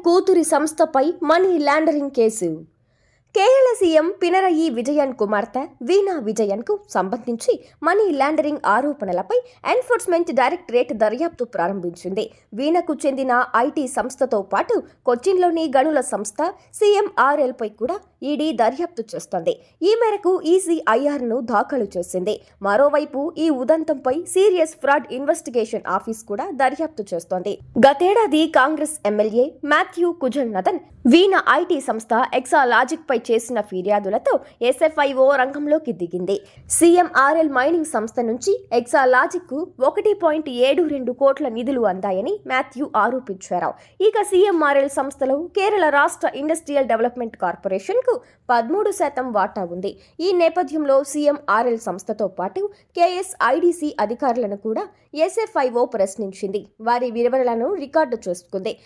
కూతురి సంస్థపై money laundering case. Kerala CM Pinarayi Vijayan కుమార్తె వీణా విజయన్కు సంబంధించి మనీ లాండరింగ్ ఆరోపణలపై ఎన్ఫోర్స్మెంట్ డైరెక్టరేట్ దర్యాప్తు ప్రారంభించింది. వీణకు చెందిన ఐటీ సంస్థతో పాటు కొచ్చిన్లోని గనుల సంస్థ CMRLపై కూడా ఈడీ దర్యాప్తు చేస్తోంది. ఈ మేరకు ECIRను దాఖలు చేసింది. మరోవైపు ఈ ఉదంతంపై సీరియస్ ఫ్రాడ్ ఇన్వెస్టిగేషన్ ఆఫీస్ కూడా దర్యాప్తు చేస్తోంది. గతేడాది కాంగ్రెస్ ఎమ్మెల్యే మాథ్యూ కుజల్నదన్ వీణా ఐటీ సంస్థ ఎక్సాలాజిక్ పై చేసిన ఫిర్యాదులతో SFIO రంగంలోకి దిగింది. CMRL మైనింగ్ సంస్థ నుంచి ఎక్సాలాజిక్ కు 1.72 కోట్ల నిధులు అందాయని మాథ్యూ ఆరోపించారు. ఇక CMRL సంస్థలో కేరళ రాష్ట్ర ఇండస్ట్రియల్ డెవలప్మెంట్ కార్పొరేషన్ కు 13% వాటా ఉంది. ఈ నేపథ్యంలో CMRL సంస్థతో పాటు KSIDC అధికారులను కూడా SFIO ప్రశ్నించింది. వారి వివరాలను రికార్డు చేసుకుంది.